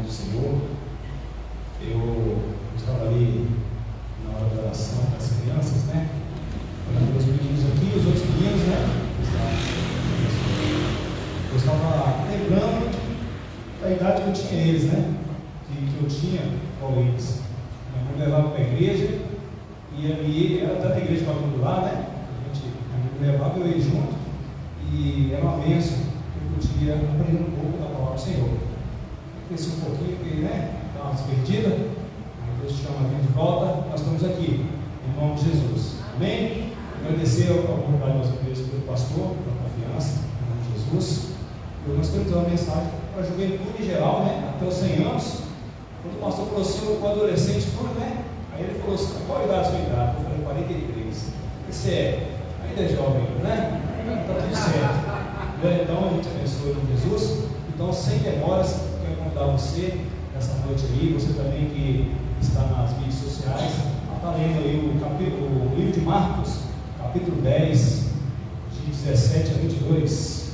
do Senhor. Eu estava ali na hora da oração com as crianças, né? Olhando os meninos aqui, os outros meninos, né? Eu estava lembrando da idade que eu tinha eles, né? Que eu tinha com eles. Minha mãe levava para a igreja e ali, ela está na igreja para todo lado, né? A mãe levava eu ia junto e era uma bênção que eu podia aprender um pouco da palavra do Senhor. Eu cresci um pouquinho, porque, né? Dá uma desperdida. Aí Deus te chama aqui de volta. Nós estamos aqui, em nome de Jesus. Amém? Agradecer ao convidado das igrejas pelo pastor, pela confiança, em nome de Jesus. Nós queremos dar uma mensagem para a juventude em geral, né? Até os 100 anos. Quando o pastor falou assim, o adolescente, tudo, né? Aí ele falou assim: qual a idade da sua idade? Eu falei: 43. Esse ainda é jovem, né? Está tudo certo. Então a gente abençoe em nome de Jesus. Então, sem demoras, eu quero convidar você nessa noite aí, você também que está nas mídias sociais, a estar lendo aí o livro de Marcos, capítulo 10, de 17 a 22.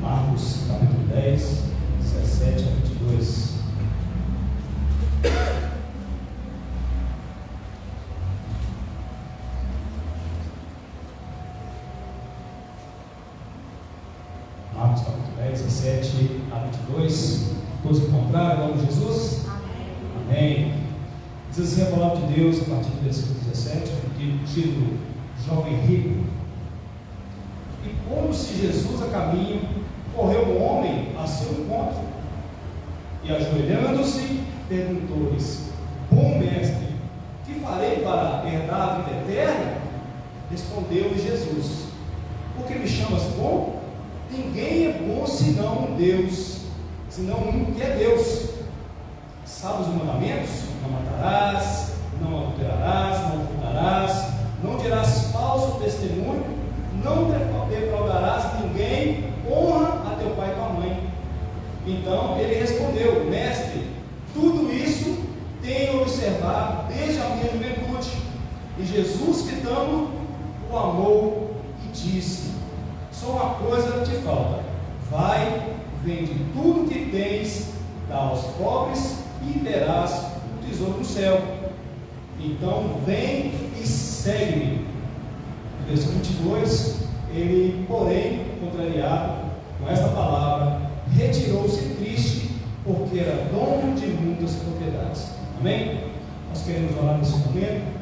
Marcos, capítulo 10, 17 a 22. Marcos, capítulo 10, 17 a 22. Todos encontraram, em nome de Jesus? Amém. Amém. Diz assim a palavra de Deus, a partir do versículo 17, que título: Jovem Rico. E pondo-se Jesus a caminho, correu um homem a seu encontro, e ajoelhando-se, perguntou-lhes: Bom mestre, que farei para herdar a vida eterna? Respondeu-lhe Jesus: Por que me chamas bom? Ninguém é bom senão um Deus, senão um que é Deus. Sabes os mandamentos? Não matarás, não adulterarás, não furtarás, não dirás falso testemunho, não defraudarás ninguém, honra a teu pai e tua mãe. Então ele respondeu: Mestre, tudo isso tenho observado desde a minha juventude. E Jesus, fitando, o amou e disse: Só uma coisa te falta. Vai, vende tudo que tens, dá aos pobres e terás um tesouro no céu. Então vem e segue-me. No versículo 22, ele, porém, contrariado com esta palavra, retirou-se triste, porque era dono de muitas propriedades. Amém? Nós queremos orar nesse momento.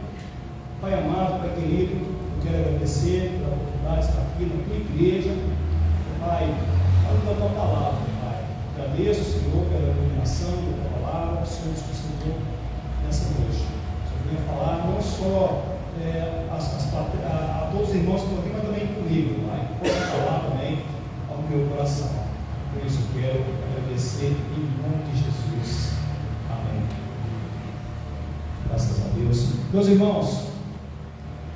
Pai amado, Pai querido, eu quero agradecer pela oportunidade de estar aqui na tua igreja. Pai, fala da tua palavra, Pai. Agradeço, Senhor, pela iluminação da tua palavra, o Senhor nos concedeu nessa noite. O Senhor venha falar não só a todos os irmãos que estão aqui, mas também comigo, Pai. Possa falar também ao meu coração. Por isso eu quero agradecer em nome de Jesus. Amém. Graças a Deus. Meus irmãos,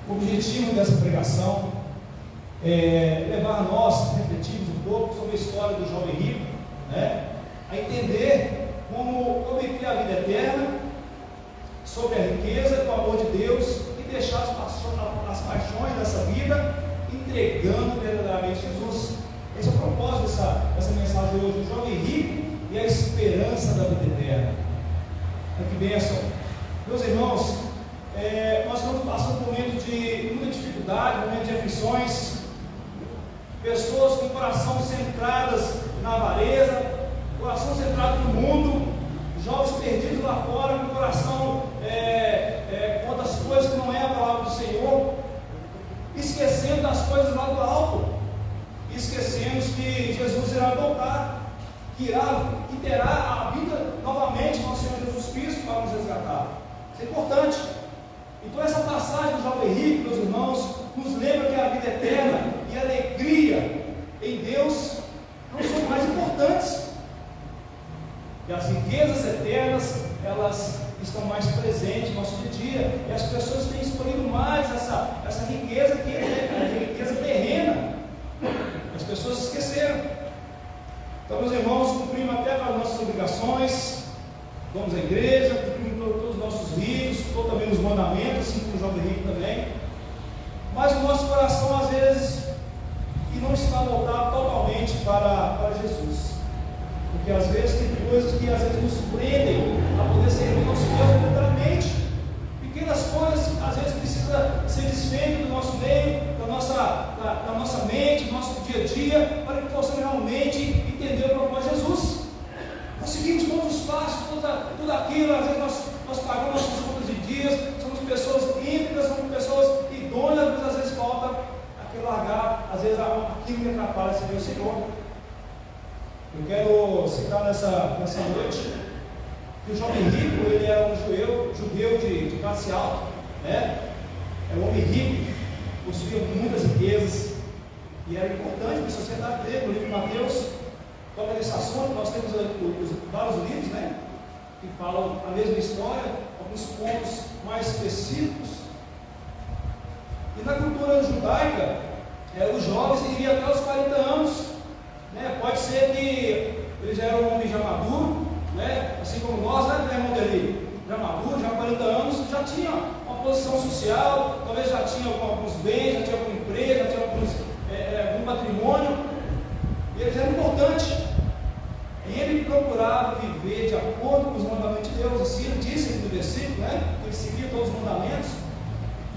o objetivo dessa pregação é levar a nós, refletirmos um pouco sobre a história do jovem rico, né? A entender como obter a vida eterna, sobre a riqueza do amor de Deus e deixar as paixões dessa vida entregando verdadeiramente Jesus. Esse é o propósito dessa mensagem de hoje: o jovem rico e a esperança da vida eterna. Que bênção! Meus irmãos, nós estamos passando por um momento de muita dificuldade, um momento de aflições, pessoas com o coração centradas na avareza, coração centrado no mundo, jovens perdidos lá fora, com o coração com outras coisas que não é a palavra do Senhor, esquecendo das coisas lá do alto, esquecemos que Jesus irá voltar, que terá a vida novamente no Senhor Jesus Cristo para nos resgatar. Isso é importante. Então essa passagem do jovem rico, meus irmãos, nos lembra que a vida eterna e a alegria em Deus não são mais importantes. E as riquezas eternas, elas estão mais presentes no nosso dia a dia. E as pessoas têm escolhido mais essa riqueza que é a riqueza terrena. As pessoas esqueceram. Então, meus irmãos, cumprimos até as nossas obrigações, vamos à igreja, cumprimos todos os nossos ritos, também os mandamentos, assim como o jovem rico também. Mas o nosso coração, às vezes, não está voltado totalmente para Jesus. Porque às vezes tem coisas que às vezes nos prendem a poder servir nosso Deus verdadeiramente. Pequenas coisas às vezes precisam ser desfeitas do nosso meio, da nossa mente, do nosso dia a dia, para que possamos realmente entender o propósito de Jesus. Nós seguimos todos os passos, tudo aquilo, às vezes nós pagamos nossas contas de dias, somos pessoas íntegras, somos pessoas idôneas, mas às vezes falta aquele largar, às vezes aquilo que atrapalha servir o Senhor. Eu quero citar nessa noite que o jovem rico, ele era um judeu de classe alta, né? Era um homem rico, possuía muitas riquezas e era importante para a sociedade dele. No livro de Mateus toca nesse assunto. Nós temos vários livros, né, que falam a mesma história, alguns pontos mais específicos. E na cultura judaica, os jovens iriam até os 40 anos, né? Pode ser que ele já era um homem já maduro, né? Assim como nós, né, irmão dele, já maduro, já 40 anos, já tinha uma posição social, talvez já tinha alguns bens, já tinha algum emprego, já tinha algum patrimônio, e eles eram importantes. E ele procurava viver de acordo com os mandamentos de Deus. Assim ele disse aqui no versículo, né, que ele seguia todos os mandamentos.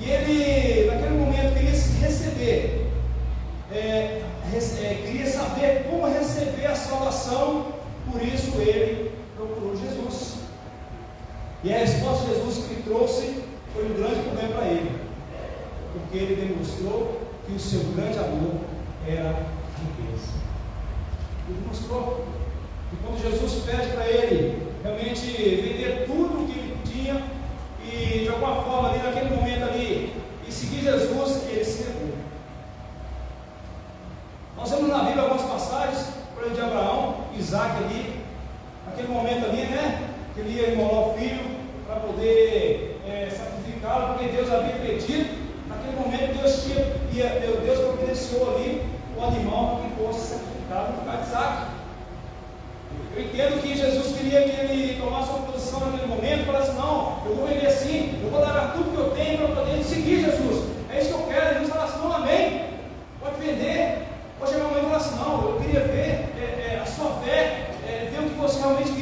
E ele, naquele momento, queria receber, queria saber como receber a salvação. Por isso ele procurou Jesus. E a resposta de Jesus que ele trouxe foi um grande problema para ele, porque ele demonstrou que o seu grande amor era a riqueza. Ele demonstrou. E quando Jesus pede para ele realmente vender tudo o que ele tinha e de alguma forma ali naquele momento ali e seguir Jesus, ele se negou. Nós vemos na Bíblia algumas passagens, por exemplo, de Abraão, Isaac ali, naquele momento ali, né, que ele ia imolar o filho para poder sacrificá-lo, porque Deus havia pedido. Naquele momento Deus providenciou ali o animal para que fosse sacrificado no lugar de Isaac. Eu entendo que Jesus queria que ele tomasse uma posição naquele momento e falasse: não, eu vou viver assim, eu vou dar tudo que eu tenho para poder seguir Jesus. É isso que eu quero. Jesus falasse: não, amém, pode vender. Pode chegar a mãe e falar assim: não, eu queria ver a sua fé, ver o que você realmente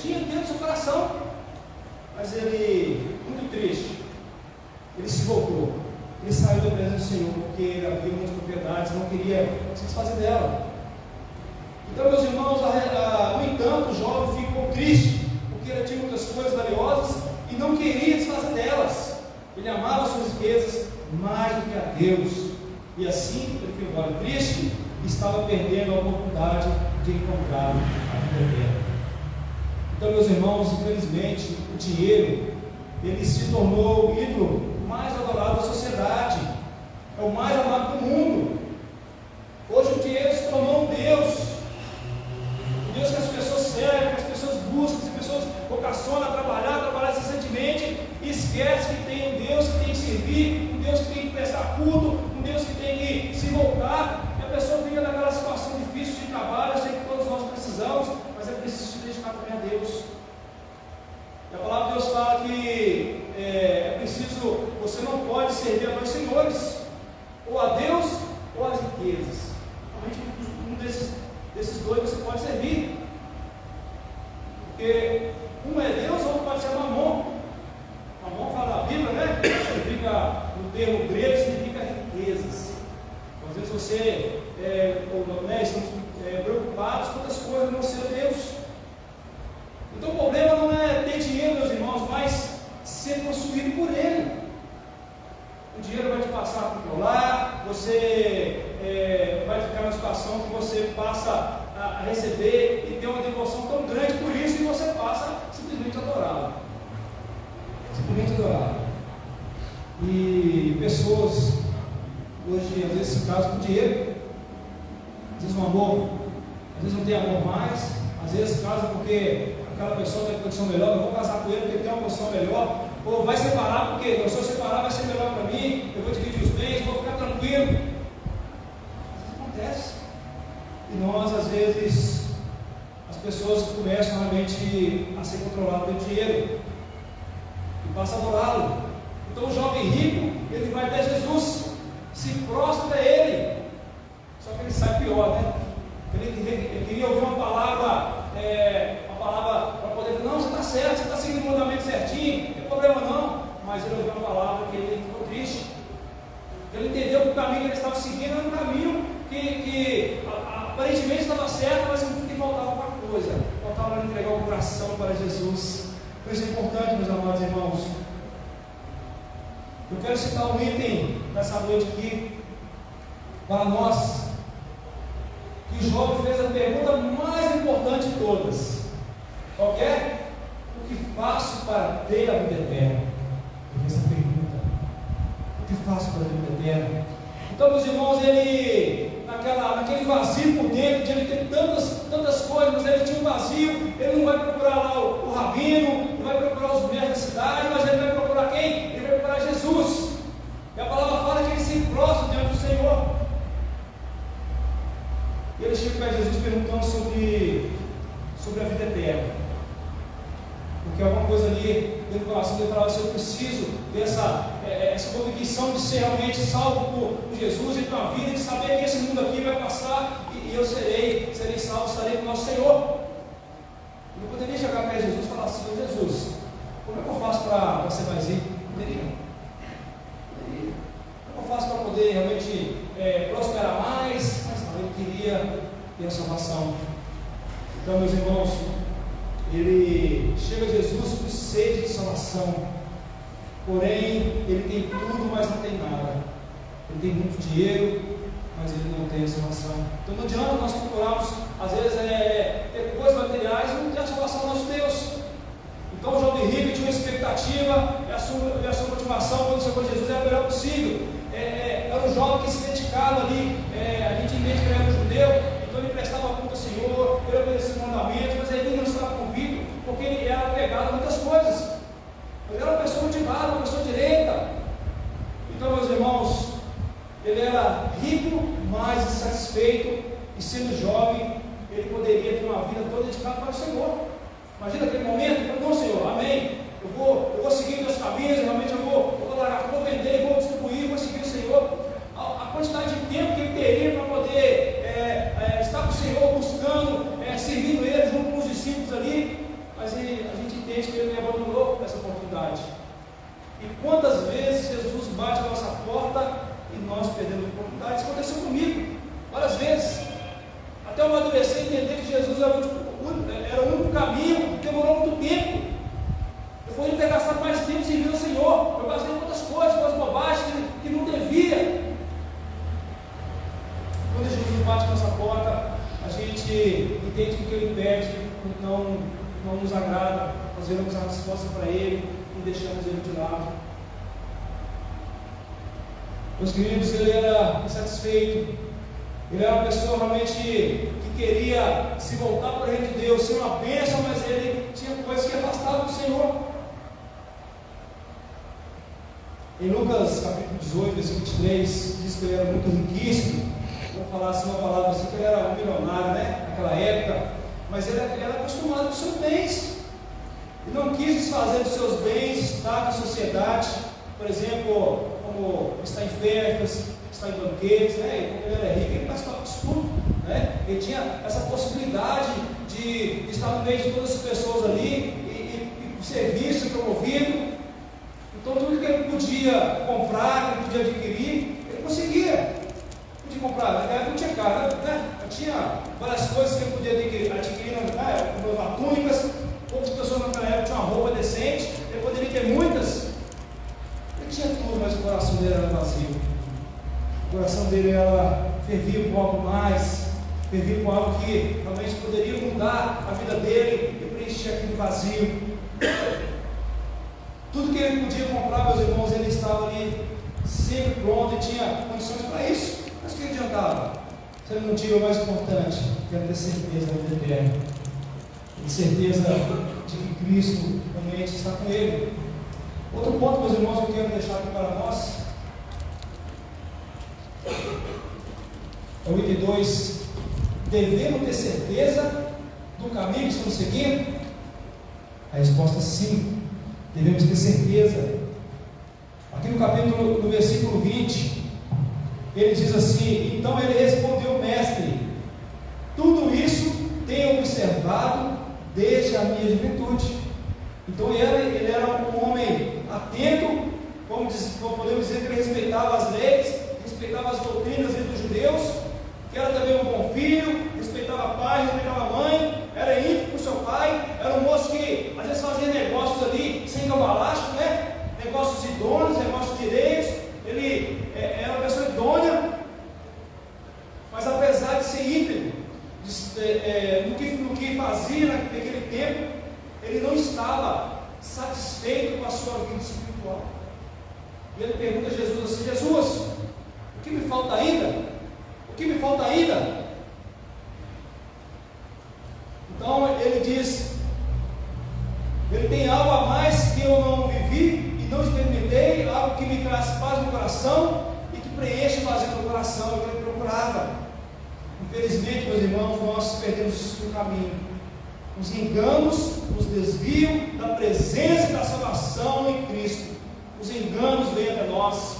tinha dentro do seu coração. Mas ele, muito triste, ele se voltou, ele saiu da presença do Senhor, porque ele havia muitas propriedades, não queria se desfazer dela. Então, meus irmãos, no entanto, o jovem ficou triste, porque ele tinha muitas coisas valiosas e não queria desfazer delas. Ele amava suas riquezas mais do que a Deus, e assim ele foi embora triste e estava perdendo a oportunidade de encontrar a vida eterna. Então, meus irmãos, infelizmente, o dinheiro, ele se tornou o ídolo mais adorado da sociedade, é o mais amado do mundo. Hoje o dinheiro se tornou um Deus. Deus que as pessoas servem, que as pessoas buscam, que as pessoas vocacionam a trabalhar incessantemente, e esquece que tem um Deus que tem que servir, um Deus que tem que prestar culto, um Deus que tem que se voltar, e a pessoa fica naquela situação difícil de trabalho. Eu sei que todos nós precisamos, mas é preciso se dedicar também a Deus. E a palavra de Deus fala que é preciso, você não pode servir a dois senhores, ou a Deus ou às riquezas. Realmente um desses dois você pode servir, porque um é Deus, outro pode ser Mamon. Mamon fala na Bíblia, né? Significa, no termo grego, significa riquezas. Então, às vezes você estamos preocupados com outras coisas, não ser Deus. Então o problema não é ter dinheiro, meus irmãos, mas ser possuído por Ele. O dinheiro vai te passar por teu lar, você vai ficar numa situação que você passa a receber e ter uma devoção tão grande por isso, que você passa simplesmente a adorá-lo. Simplesmente adorá-lo. E pessoas hoje às vezes se casam com dinheiro, às vezes um amor, às vezes não tem amor mais, às vezes casa porque aquela pessoa tem condição melhor, eu vou casar com ele porque tem uma condição melhor, ou vai separar porque se eu separar vai ser melhor para mim, eu vou dividir os bens, vou ficar tranquilo. Isso acontece. E nós, às vezes, as pessoas começam realmente a ser controladas pelo dinheiro e passam a adorá-lo. Então o jovem rico, ele vai até Jesus, se prostra a ele, só que ele sai pior, né? Ele queria ouvir uma palavra mas ele ouviu uma palavra que ele ficou triste. Ele entendeu que o caminho que ele estava seguindo era um caminho que aparentemente estava certo, mas que faltava uma coisa: faltava entregar o coração para Jesus. Por isso é importante, meus amados irmãos. Eu quero citar um item nessa noite aqui para nós, que o jovem fez a pergunta mais importante de todas. Qual é? O que faço para ter a vida eterna? Ele fez essa pergunta: o que faço para ter a vida eterna? Então, meus irmãos, ele, naquele vazio por dentro, de ele ter tantas coisas, mas ele tinha um vazio. Ele não vai procurar lá o rabino, não vai procurar os mestres da cidade, mas ele vai procurar quem? Ele vai procurar Jesus. E a palavra fala que ele se prostra diante do Senhor. E ele chega para Jesus perguntando sobre a vida eterna. Porque alguma coisa ali dentro do coração dele falava assim: eu preciso ter essa convicção de ser realmente salvo por Jesus, de ter uma vida, de saber que esse mundo aqui vai passar e eu serei salvo, estarei com o nosso Senhor. Eu poderia chegar para Jesus e falar assim: oh, Jesus, como é que eu faço para ser mais rico? Poderia. Como eu faço para poder realmente prosperar mais? Mas não, ele queria ter a salvação. Então, meus irmãos, ele chega a Jesus com sede de salvação, porém ele tem tudo, mas não tem nada. Ele tem muito dinheiro, mas ele não tem a salvação. Então não adianta nós procurarmos, às vezes, ter coisas materiais e não ter a salvação do nosso Deus. Então o jovem rico tinha uma expectativa, e a sua motivação quando chegou a Jesus era o melhor possível. Era um jovem que se dedicava ali, a gente entende que ele era um judeu. Então ele prestava culto ao Senhor, ele obedecia os mandamentos, mas ele não estava convicto, porque ele era apegado a muitas coisas. Ele era uma pessoa motivada, uma pessoa direita. Então, meus irmãos, ele era rico, mas insatisfeito, e sendo jovem, ele poderia ter uma vida toda dedicada para o Senhor. Imagina aquele momento: ele falou: não, Senhor, amém, eu vou seguir meus caminhos, realmente eu vou largar, vou vender, vou distribuir, vou seguir o Senhor. A quantidade de tempo que ele teria para poder estar com o Senhor, buscando, servindo ele junto com os discípulos ali, mas a gente entende que ele abandonou essa oportunidade. E quantas vezes Jesus bate a nossa porta e nós perdemos a oportunidade? Isso aconteceu comigo várias vezes, até eu amadurecer e entender que Jesus era o único caminho. Demorou muito tempo. Eu poderia ter gastado mais tempo servindo ao Senhor. Eu gastei muitas coisas, com as bobagens que não devia. Quando Jesus bate a nossa porta, a gente entende que o que ele pede não nos agrada. Nós vemos a resposta para ele e deixamos ele de lado. Meus queridos, ele era insatisfeito. Ele era uma pessoa realmente que queria se voltar para o reino de Deus, ser uma bênção, mas ele tinha coisas que afastavam do Senhor. Em Lucas capítulo 18, versículo 23, diz que ele era muito riquíssimo. Vou falar assim uma palavra assim, que ele era um milionário, né? Naquela época, mas ele era acostumado com os seus bens. Ele não quis desfazer dos seus bens, estar na sociedade, por exemplo, como está em festas, está em banquetes, né? Como ele era rico, ele participava disso tudo, né? Ele tinha essa possibilidade de estar no meio de todas as pessoas ali e servir, ser promovido. Então tudo que ele podia comprar, que ele podia adquirir, ele conseguia. Podia comprar, naquela época não tinha cara, né? Tinha várias coisas que ele podia adquirir, né? Túnicas. Poucas pessoas naquela época tinham uma roupa decente, ele poderia ter muitas. Ele tinha tudo, mas o coração dele era vazio. O coração dele era fervido com algo mais, fervido com algo que realmente poderia mudar a vida dele e preencher aquele vazio. Tudo que ele podia comprar, meus irmãos, ele estava ali sempre pronto e tinha condições para isso. Mas o que adiantava? Se ele não tinha o mais importante, que era ter certeza da vida eterna, ter certeza de que Cristo realmente está com ele. Outro ponto, meus irmãos, que eu quero deixar aqui para nós é o item 2. Devemos ter certeza do caminho que estamos seguindo? A resposta é sim. Devemos ter certeza. Aqui no capítulo, no versículo 20, ele diz assim: então ele respondeu: mestre, tudo isso tenho observado desde a minha juventude, Então ele era um homem atento, como podemos dizer que ele respeitava as leis, respeitava as doutrinas dos judeus, que era também um bom filho, respeitava a pai, respeitava a mãe, era íntimo com seu pai, era um moço que às vezes fazia negócios ali sem cambalacho, né? Negócios idôneos, negócios direitos. Ele era uma pessoa idônea, mas apesar de ser íntegro no que fazia naquele tempo, ele não estava satisfeito com a sua vida espiritual. E ele pergunta a Jesus assim: Jesus, o que me falta ainda? O que me falta ainda? Então ele diz: ele tem algo a mais que eu não vivi e não experimentei, algo que me traz paz no coração e que preenche o vazio no coração, que ele procurava. Infelizmente, meus irmãos, nós perdemos o caminho, nos enganos, nos desvios da presença e da salvação em Cristo. Os enganos vêm até nós,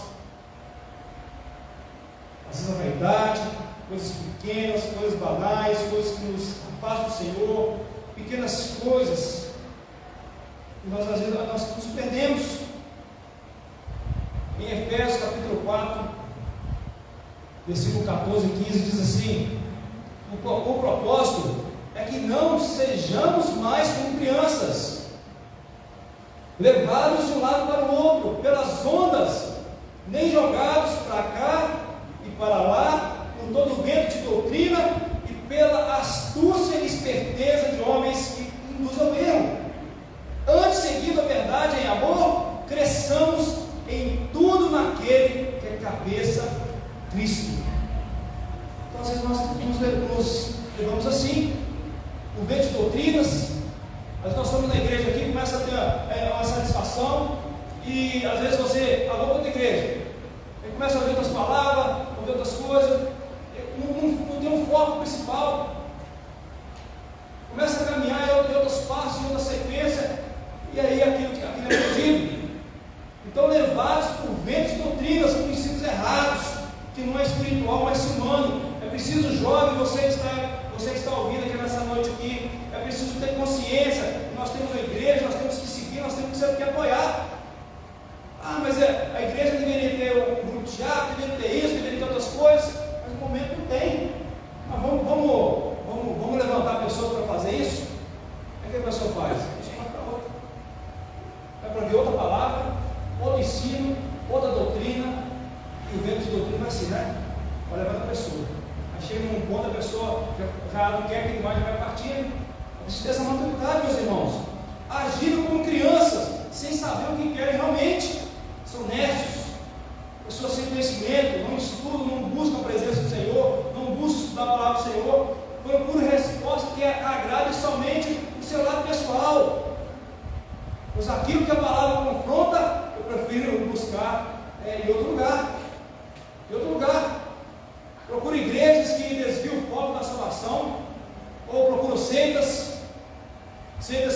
às vezes a vaidade, coisas pequenas, coisas banais, coisas que nos afastam do Senhor, pequenas coisas, e nós às vezes nós nos perdemos. Em Efésios capítulo 4, versículo 14 e 15 diz assim: o propósito é que não sejamos mais como crianças, levados de um lado para o outro pelas ondas, nem jogados para cá e para lá com todo o vento de doutrina e pela astúcia e esperteza de homens que induzem ao erro. Antes, seguindo a verdade em amor, cresçamos em tudo naquele que é cabeça, Cristo. Então, às vezes nós nos levamos assim, o vento de doutrinas. Às vezes nós estamos na igreja aqui, começa a ter uma satisfação, e às vezes você falou para outra igreja, ele começa a ouvir outras palavras, ouvir outras coisas, não tem um foco principal, começa a caminhar em outros passos, em outra sequência, e aí aquilo é perdido. Então, levados por ventos de doutrinas, por princípios errados, que não é espiritual, mas humano. É preciso, jovem, você que está ouvindo aqui nessa noite aqui, é preciso ter consciência. Nós temos uma igreja, nós temos que seguir, nós temos que apoiar. Ah, mas a igreja deveria ter um grupo de teatro, deveria ter isso, deveria ter outras coisas, mas no momento não tem. Mas vamos levantar pessoas para fazer isso? O que a pessoa faz? Isso vai para outra. Vai para ver outra palavra, outro ensino, outra doutrina, e o vento de doutrina vai assim, né? Vai levar a pessoa. Aí chega num ponto, a pessoa já não quer que mais vai partindo. Precisa ter essa maturidade, meus irmãos. Agindo como crianças, sem saber o que querem realmente. São nestos. Pessoas sem conhecimento, não estudam, não buscam a presença do Senhor, não buscam estudar a palavra do Senhor. Procuram resposta que agrade somente o seu lado pessoal. Pois aquilo que a palavra confronta, eu prefiro buscar em outro lugar. Em outro lugar. Procuro igrejas que desviam o foco da salvação, ou procuro seitas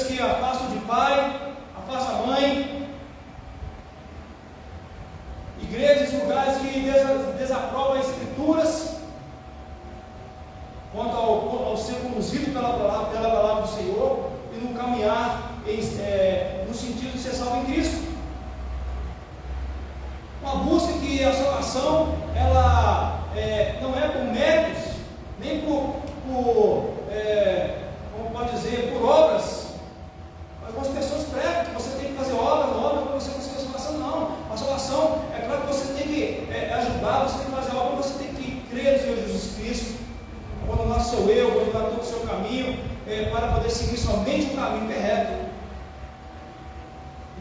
que afastam de pai, afastam a mãe, igrejas, lugares que desaprovam as escrituras, quanto ao ser conduzido pela palavra do Senhor, e no caminhar no sentido de ser salvo em Cristo. Uma busca que a salvação ela não é por méritos, nem por como pode dizer, por obras. Algumas pessoas pregam que você tem que fazer obras para você conseguir a salvação. Não, a salvação é claro que você tem que ajudar, você tem que fazer obra, você tem que crer no Senhor Jesus Cristo, abandonar o seu eu, abandonar todo o seu caminho, para poder seguir somente o caminho correto.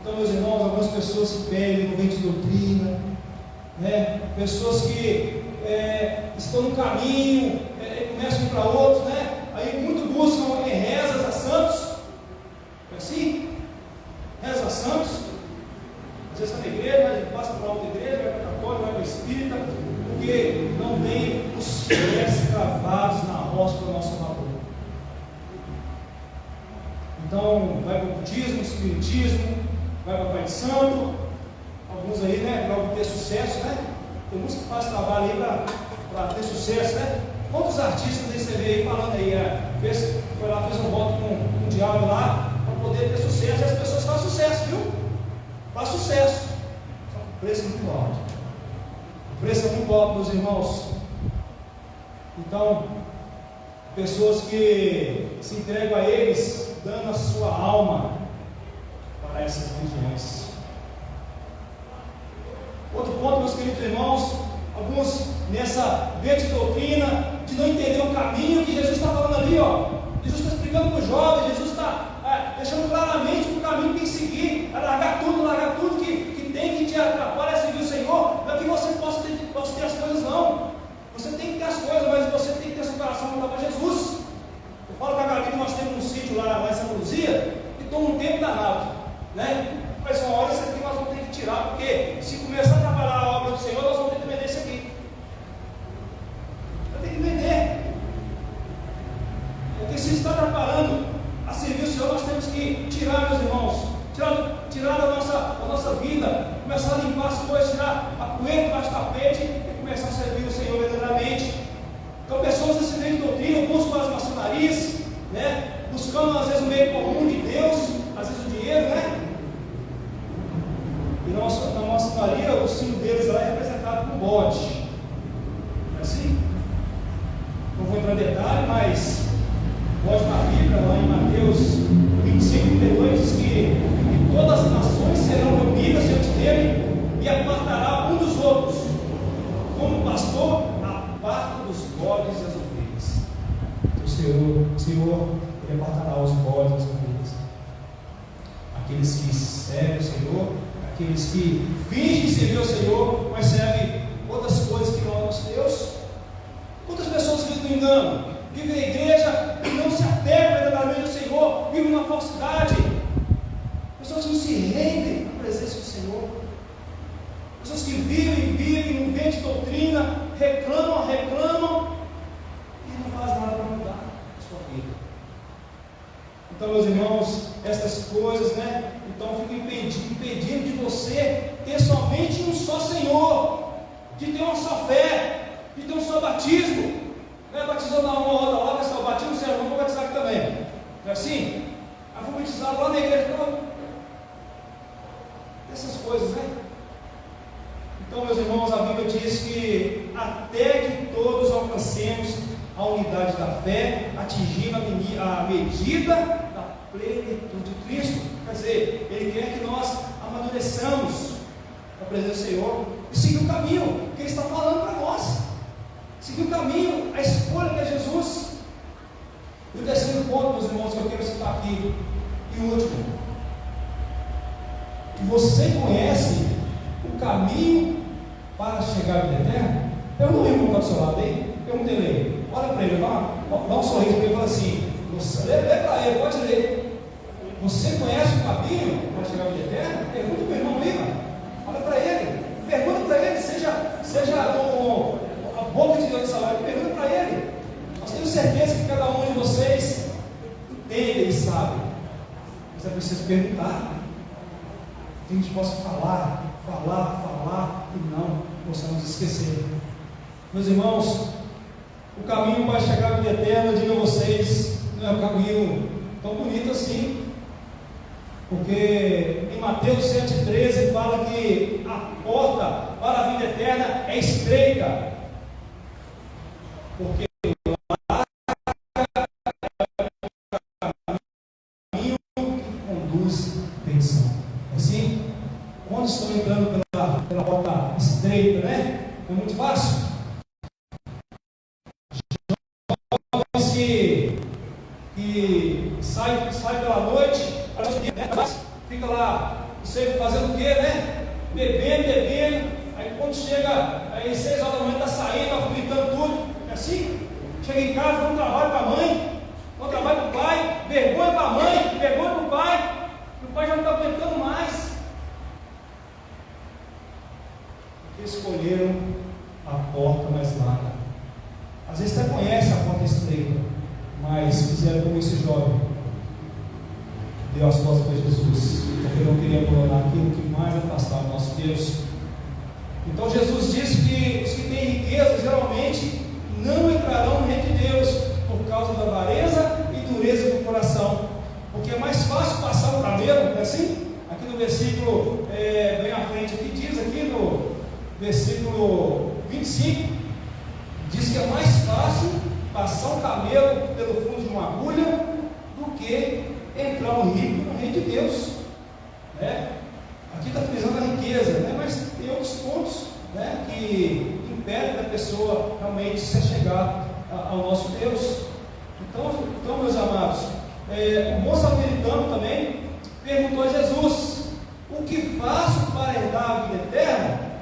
Então, meus irmãos, algumas pessoas se perdem no vento de doutrina, né? Pessoas que estão no caminho, começam a ir para outros, né? Aí muito buscam rezas a santos, é assim? Reza a santos, às vezes está na igreja, mas passa para outra igreja, vai para a católica, vai para a espírita, porque não tem os pés cravados na rocha do nosso Salvador. Então, vai para o budismo, espiritismo, vai para o Pai de Santo, alguns aí, né, para obter sucesso, né? Tem muitos que fazem trabalho aí para ter sucesso, né? Quantos artistas aí você vê aí falando aí, foi lá, fez um voto com o diabo lá, para poder ter sucesso, e as pessoas faz sucesso, só que o preço é muito alto. O preço é muito alto, meus irmãos. Então, pessoas que se entregam a eles, dando a sua alma para essas religiões. Outro ponto, meus queridos irmãos, alguns nessa grande doutrina de não entender o caminho que Jesus está falando ali, ó. Jesus está explicando para os jovens, Jesus está deixando claramente que o caminho tem que seguir, largar tudo que tem que te atrapalhar a seguir o Senhor, não é que você possa ter as coisas, não. Você tem que ter as coisas, mas você tem que ter seu coração voltado para Jesus. Eu falo com a Gabi que nós temos um sítio lá em Santa Luzia, que toma um tempo danado, né? Mas uma hora isso aqui nós vamos ter que tirar, porque se começar a trabalhar a obra do Senhor, nós vamos ter que vender isso aqui. Vai ter que vender. Porque se está atrapalhando a servir o Senhor, nós temos que tirar, meus irmãos, tirar da nossa vida, começar a limpar as coisas, tirar a poeira debaixo do tapete e começar a servir o Senhor verdadeiramente. Então, pessoas desse meio de doutrina buscam as maçonarias, né? Buscando às vezes o meio comum de Deus, às vezes o dinheiro, né? E na maçonaria, o símbolo deles lá é representado por bode. Não é assim? Não vou entrar em detalhe, mas bode na Bíblia, lá em Mateus 25:32, diz que todas as nações serão reunidas diante dele e apartará um dos outros, como o pastor aparta dos bodes e as ovelhas. Então, o Senhor ele apartará os bodes e as ovelhas. Aqueles que servem o Senhor, aqueles que fingem servir o Senhor, mas servem outras coisas que não é o nosso Deus. Quantas pessoas vivem no engano, vivem na igreja e não se apegam verdadeiramente ao Senhor, vivem na falsidade, pessoas que não se rendem à presença do Senhor, pessoas que vivem num vento de doutrina, reclamam e não fazem nada para mudar a sua vida. Então, meus irmãos, essas coisas, né? Então ficam impedindo de você ter somente um só Senhor, de ter uma só fé, de ter um só batismo. Não é batizou na uma outra lá, mas o batismo serve, vamos batizar aqui também. Não é assim? Eu vou batizar lá na igreja. Então, essas coisas, né? Então, meus irmãos, a Bíblia diz que até que todos alcancemos a unidade da fé, atingindo a medida da plenitude de Cristo. Quer dizer, Ele quer que nós amadureçamos a presença do Senhor e seguir o caminho que Ele está falando para nós. Seguir o caminho, a escolha que é Jesus. E o terceiro ponto, meus irmãos, que eu quero citar aqui, e o último: você conhece o caminho para chegar à vida eterna? Eu não lembro como está do seu lado aí. Perguntei ele, olha para ele, dá um sorriso para ele e fala assim: lê para ele, pode ler. Você conhece o caminho para chegar à vida eterna? Pergunta para o irmão aí, olha para ele, pergunta para ele, seja a boca de Deus nessa hora, pergunta para ele. Nós temos certeza que cada um de vocês entende e sabe, mas é preciso perguntar. Que a gente possa falar e não possamos esquecer. Meus irmãos, o caminho para chegar à vida eterna, eu digo a vocês, não é um caminho tão bonito assim, porque em Mateus 7,13 fala que a porta para a vida eterna é estreita, porque lá é o caminho que conduz à perdição. Assim, quando estão entrando pela porta estreita, né? É muito fácil. Jovens que sai pela noite, fica lá, não sei fazendo o que, né? Bebendo, aí quando chega, aí 6 horas da manhã está saindo, está vomitando tudo, é assim? Chega em casa, dá um trabalho para a mãe, dá um trabalho para o pai, vergonha para a mãe, vergonha para o pai, e o pai já não está aguentando mais. Porque escolheram a porta mais larga. Às vezes até conhece a porta estreita, mas fizeram como esse jovem, deu as costas para Jesus, porque não queria abandonar aquilo que mais afastava o nosso Deus. Então Jesus disse que os que têm riqueza geralmente não entrarão no reino de Deus por causa da avareza e dureza do coração, porque é mais fácil passar o camelo, não é assim? Aqui no no versículo bem à frente aqui, diz aqui no versículo 25, diz que é mais fácil passar um camelo pelo fundo de uma agulha do que entrar um rico no reino de Deus, né? Aqui está frisando a riqueza, né? Mas tem outros pontos, né, que impedem da pessoa realmente se chegar ao nosso Deus. Então meus amados, o bom samaritano também perguntou a Jesus: o que faço para herdar a vida eterna?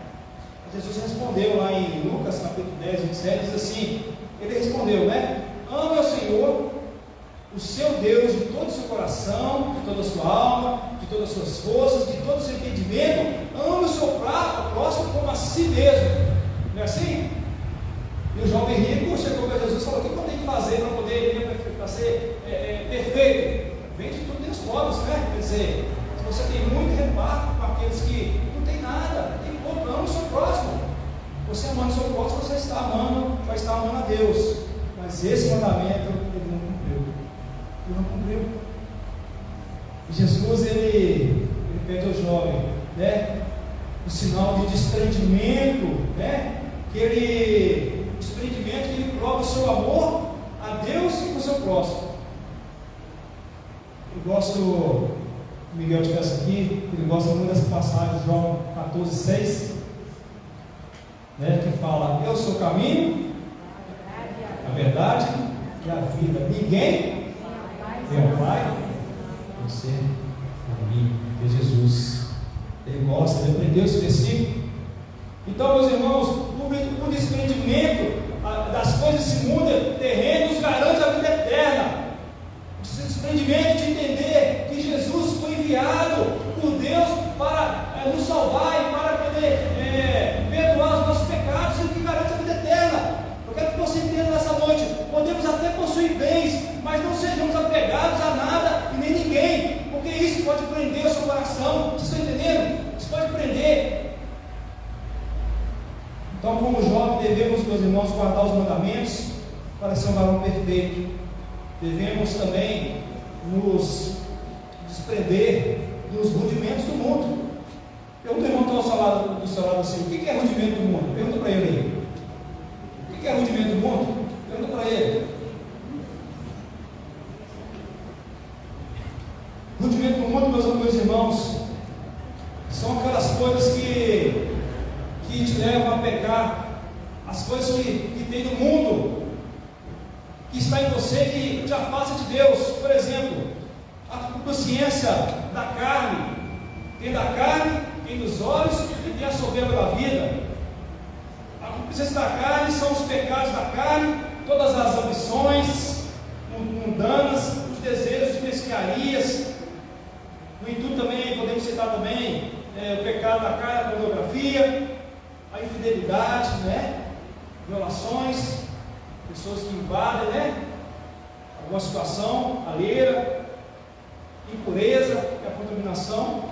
Jesus respondeu lá em Lucas capítulo 10, 27, diz assim, ele respondeu, né? Ame ao Senhor, o seu Deus, de todo o seu coração, de toda a sua alma, de todas as suas forças, de todo o seu entendimento. Ame o seu próximo como a si mesmo. Não é assim? E o jovem rico chegou para Jesus e falou: o que eu tenho que fazer para poder ser perfeito? Vende tudo e tem os pobres, né? Quer dizer, se você tem muito, reparto com aqueles que não tem nada, tem pouco, ama o seu próximo. Você amando o seu próximo, você vai estar amando a Deus. Mas esse mandamento ele não cumpriu. Ele não cumpriu. E Jesus ele pede ao jovem, né, o sinal de desprendimento, né, desprendimento que ele prova o seu amor a Deus e com o seu próximo. Eu gosto, o Miguel estivesse aqui, ele gosta muito dessa passagem de João 14,6, né, que fala: eu sou o caminho, a verdade e a vida. Ninguém vem ao Pai, você, a mim, que é Jesus. Ele gosta, ele aprendeu esse versículo. Então, meus irmãos, o desprendimento das coisas desse mundo terreno nos garante a vida eterna. O desprendimento de entender que Jesus foi enviado por Deus para nos salvar e para poder perdoar os nossos pecados, e que garante a vida eterna. Eu quero que você entenda nessa noite: podemos até possuir bens, mas não sejamos apegados a nada e nem ninguém, porque isso pode prender o seu coração. Vocês estão entendendo? Isso pode prender. Então, como jovem, devemos, meus irmãos, guardar os mandamentos para ser um varão perfeito. Devemos também nos desprender dos rudimentos do mundo. Pergunta ao irmão do seu lado assim: o que é rudimento do mundo? Pergunta para ele aí. O que é rudimento do mundo? Pergunta para ele. Rudimento do mundo, meus irmãos, são aquelas coisas que te levam a pecar, as coisas que tem no mundo, que está em você, que te afasta de Deus. Por exemplo, a consciência da carne. Tem da carne, tem dos olhos e tem a soberba da vida. A consciência da carne são os pecados da carne, todas as ambições mundanas, os desejos de mesquinharias. No intuito também, podemos citar também o pecado da carne, a pornografia, a infidelidade, né? Violações, pessoas que invadem, né, alguma situação alheia, impureza e a contaminação.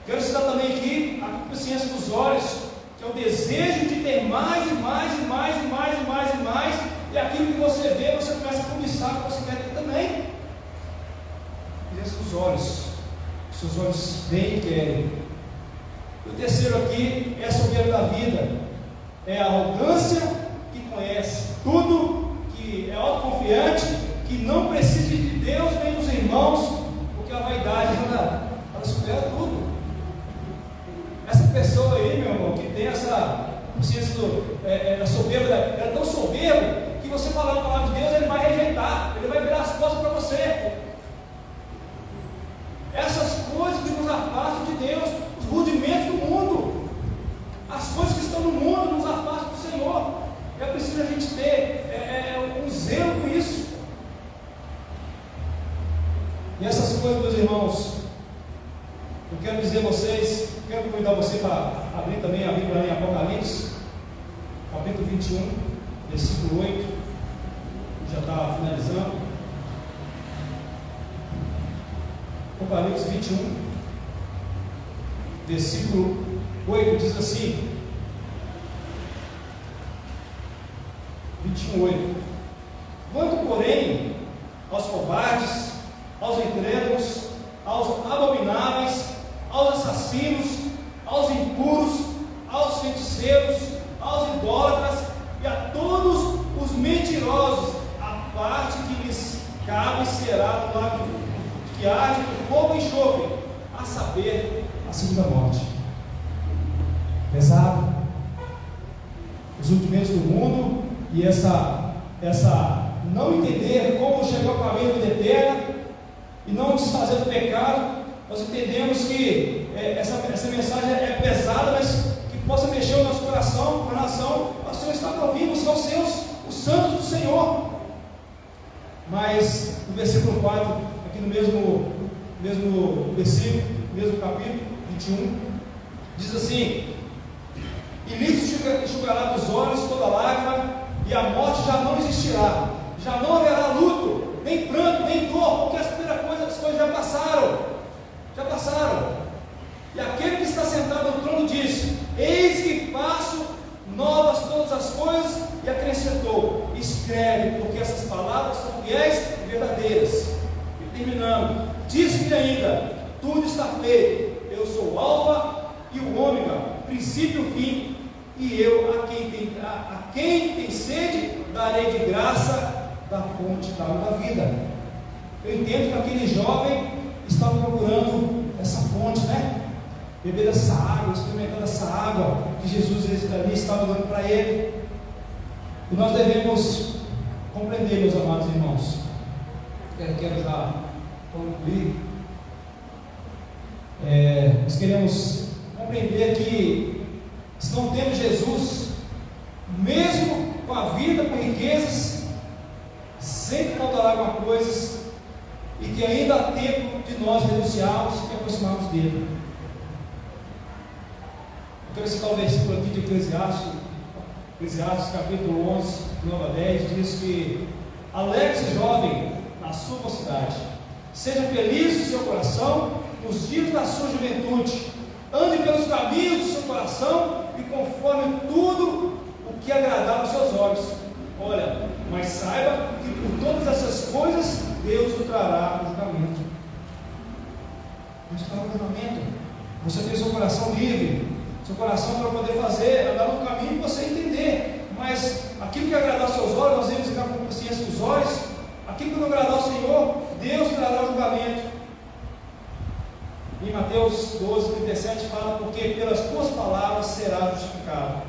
Quero citar também aqui a consciência dos olhos, que é o desejo de ter mais e mais e mais e mais e mais e mais, e aquilo que você vê, você começa a cobiçar o que você quer ter também. Consciência dos olhos, seus olhos veem e querem. E o terceiro aqui é a soberba da vida, é a arrogância que conhece tudo, que é autoconfiante, que não precisa de Deus nem dos irmãos, porque a vaidade ela supera tudo. Essa pessoa aí, meu irmão, que tem essa consciência da soberba, ela é tão soberba que você falar a palavra de Deus, ele vai rejeitar, ele vai virar as costas para você. Essas coisas que nos afastam de Deus, os rudimentos do mundo, as coisas que estão no mundo nos afastam do Senhor. É preciso a gente ter um zelo com isso. E essas coisas, meus irmãos, eu quero dizer a vocês, quero convidar você para abrir também a Bíblia em Apocalipse, capítulo 21, versículo 8, já está finalizando. Apocalipse 21, versículo 8, diz assim: 21:8. Quanto, porém, aos covardes, aos incrédulos, aos abomináveis, assassinos, aos impuros, aos feiticeiros, aos idólatras e a todos os mentirosos, a parte que lhes cabe será do lago que arde com fogo e enxofre, a saber, a segunda morte. Pesado. Os últimos do mundo e essa não entender como chegar ao caminho da vida eterna e não desfazer do pecado, nós entendemos que essa mensagem é pesada, mas que possa mexer o nosso coração, com relação ao Senhor está ouvindo, são os santos do Senhor. Mas no versículo 4, aqui no mesmo versículo, mesmo capítulo 21, diz assim: e lhes enxugará dos olhos toda lágrima, e a morte já não existirá, já não haverá luto, nem pranto, nem dor, porque as coisas já passaram. E aquele que está sentado no trono disse: eis que faço novas todas as coisas, e acrescentou: escreve, porque essas palavras são fiéis e verdadeiras. E terminando, diz-me ainda: tudo está feito, eu sou o Alfa e o Ômega, princípio e o fim, e eu a quem tem sede darei de graça da fonte da água da vida. Eu entendo que aquele jovem estava procurando essa fonte, né? Beber essa água, experimentando essa água que Jesus ali estava dando para ele. E nós devemos compreender, meus amados irmãos. Quero já concluir. Nós queremos compreender que estão tendo Jesus, mesmo com a vida, com riquezas, sempre faltará alguma coisa, e que ainda há tempo de nós renunciarmos e aproximarmos dele. Eu quero citar o versículo aqui de Eclesiastes capítulo 11, 9 a 10, diz que: alegre-se, jovem, na sua mocidade, seja feliz o seu coração nos dias da sua juventude, ande pelos caminhos do seu coração e conforme tudo o que agradar aos seus olhos. Olha, mas saiba que por todas essas coisas Deus o trará no julgamento. Deus trará no julgamento. Você tem seu coração livre, seu coração para poder fazer, andar no caminho e você entender. Mas aquilo que agradar aos seus olhos, nós devemos ficar com consciência dos olhos. Aquilo que não agradar ao Senhor, Deus trará o julgamento. Em Mateus 12, 37 fala: porque pelas tuas palavras será justificado,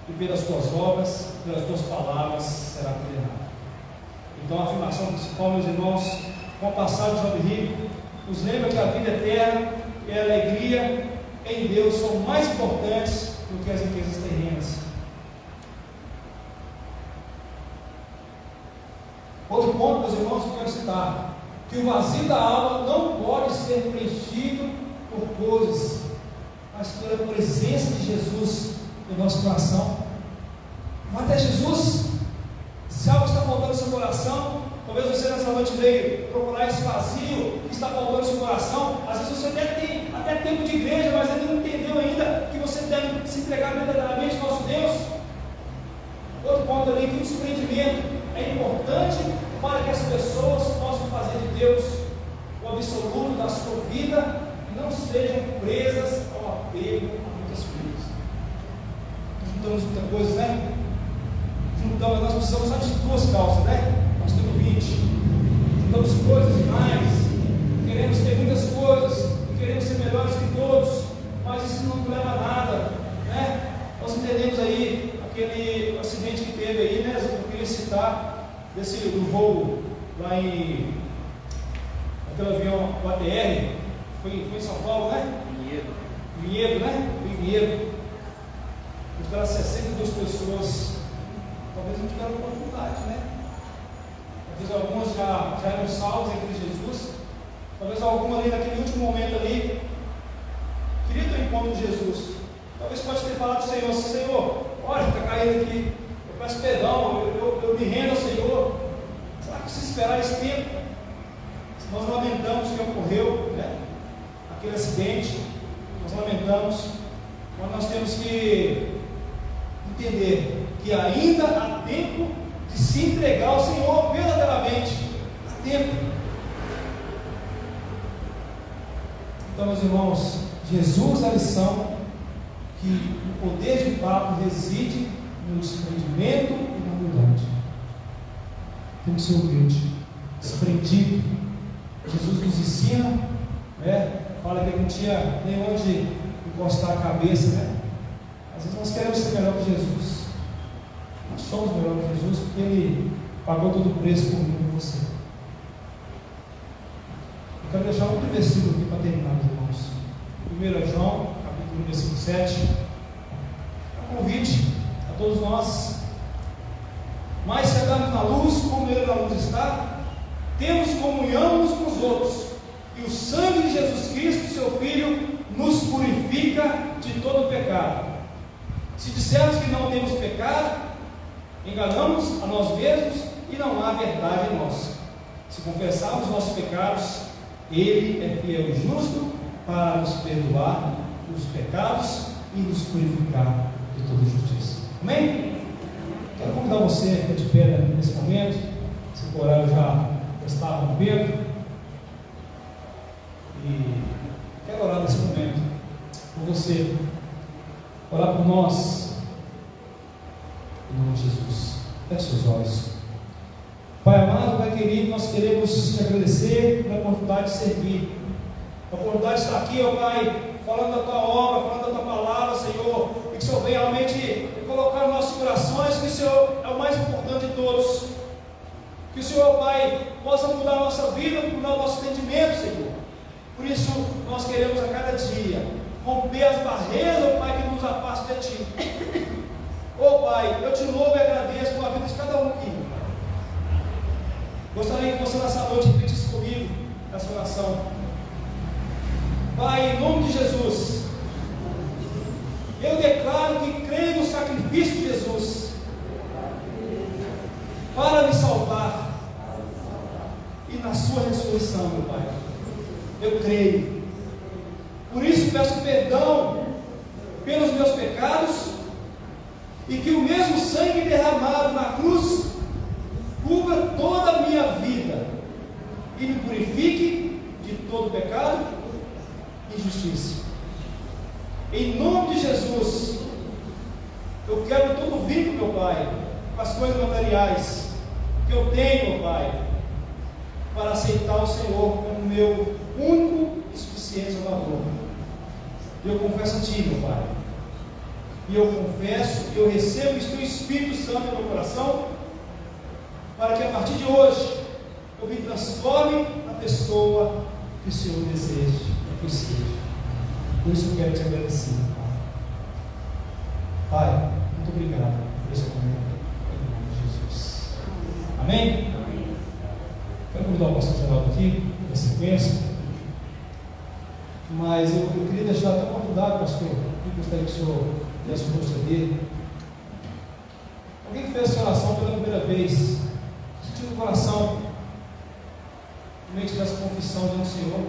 e pelas tuas obras, pelas tuas palavras será condenado. Então a afirmação principal, meus irmãos, com a passagem de Job rico, nos lembra que a vida eterna e a alegria em Deus são mais importantes do que as riquezas terrenas. Outro ponto, meus irmãos, que eu quero citar: que o vazio da alma não pode ser preenchido por coisas, mas pela presença de Jesus no nosso coração. Vá até Jesus. Se algo está faltando no seu coração, talvez você nessa noite veio procurar esse vazio que está faltando no seu coração. Às vezes você tem até tempo de igreja, mas ainda não entendeu ainda que você deve se entregar verdadeiramente ao nosso Deus. Outro ponto ali, que o desprendimento é importante para que as pessoas possam fazer de Deus o absoluto da sua vida e não sejam presas ao apego a muitas coisas. Juntamos muita coisa, né? Nós precisamos só de 2 calças, né? Nós temos 20. Juntamos coisas demais, queremos ter muitas coisas, queremos ser melhores que todos, mas isso não leva a nada, né? Nós entendemos aí aquele acidente que teve aí, né? Eu queria citar do voo lá em aquele avião, o ATR, foi em São Paulo, né? Vinhedo, né? Vinhedo. Ficaram 62 pessoas. Talvez não tiveram oportunidade, né? Talvez algumas já eram salvas em Cristo Jesus. Talvez alguma ali naquele último momento ali queria ter um encontro de Jesus. Talvez pode ter falado ao Senhor: Senhor, olha, está caindo aqui, eu peço perdão, eu me rendo ao Senhor. Será que precisa esperar esse tempo? Nós lamentamos o que ocorreu, né? Aquele acidente, nós lamentamos, mas nós temos que entender que ainda há tempo de se entregar ao Senhor verdadeiramente. Há tempo. Então, meus irmãos, Jesus, a lição que o poder de fato reside no desprendimento e na humildade. Tem que ser humilde, desprendido. Jesus nos ensina, fala que ele não tinha nem onde encostar a cabeça, Às vezes nós queremos ser melhor que Jesus. Nós somos melhor que Jesus porque ele pagou todo o preço por mim e por você. Eu quero deixar outro versículo aqui para terminar, meus irmãos. 1 João, capítulo 1, versículo 7. É um convite a todos nós. Mas se andarmos na luz, como ele na luz está, temos comunhão uns com os outros, e o sangue de Jesus Cristo, seu Filho, nos purifica de todo pecado. Se dissermos que não temos pecado, enganamos a nós mesmos e não há verdade em nós. Se confessarmos nossos pecados, Ele é fiel e justo para nos perdoar os pecados e nos purificar de toda justiça. Amém? Quero convidar você a ficar de pé nesse momento. Esse horário já está rompendo. E quero orar nesse momento por você, orar por nós, em nome de Jesus. Feche seus olhos. Pai amado, Pai querido, nós queremos te agradecer pela oportunidade de servir, a oportunidade de estar aqui, ó Pai, falando da tua obra, falando da tua palavra, Senhor, e que o Senhor venha realmente colocar nos nossos corações que o Senhor é o mais importante de todos. Que o Senhor, Pai, possa mudar a nossa vida, mudar o nosso entendimento, Senhor. Por isso, nós queremos a cada dia romper as barreiras, ó Pai, que nos afastam de Ti. Ó Pai, eu te louvo e agradeço pela vida de cada um aqui. Gostaria que você nessa noite repetisse comigo essa oração. Pai, em nome de Jesus, eu declaro que creio no sacrifício de Jesus para me salvar e na sua ressurreição, meu Pai. Eu creio. Por isso peço perdão pelos meus pecados e que o mesmo sangue derramado na cruz cubra toda a minha vida e me purifique de todo pecado e injustiça. Em nome de Jesus, eu quero todo o vínculo, meu Pai, com as coisas materiais que eu tenho, meu Pai, para aceitar o Senhor como meu único e suficiente Salvador. E eu confesso a Ti, meu Pai, e eu confesso que eu recebo o Teu Espírito Santo no meu coração, para que a partir de hoje eu me transforme na pessoa que o Senhor deseja que eu seja. Por isso eu quero te agradecer, Pai, muito obrigado por esse momento, em nome de Jesus. Amém? Quero convidar o pastor Geraldo aqui, na sequência, mas eu queria deixar até uma oportunidade, pastor, eu gostaria que o senhor pudesse proceder. Alguém que fez essa oração pela primeira vez, sentiu no coração, no meio dessa confissão diante do Senhor,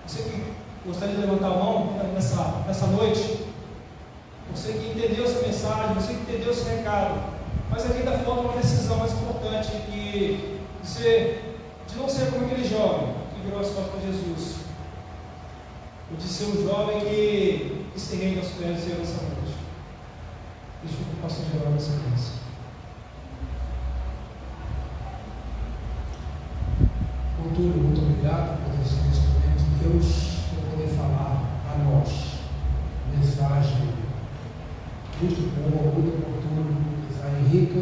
você que gostaria de levantar a mão nessa noite, você que entendeu essa mensagem, você que entendeu esse recado, mas aqui ainda falta uma decisão mais importante, de não ser como aquele jovem que virou as costas para Jesus, ou de ser um jovem que se rende aos pés do Senhor nessa noite. Deixa eu passar de orar na sequência. Túlio, muito obrigado por esse instrumento de Deus para poder falar a nós. Mensagem muito boa, muito oportuna, mensagem rica,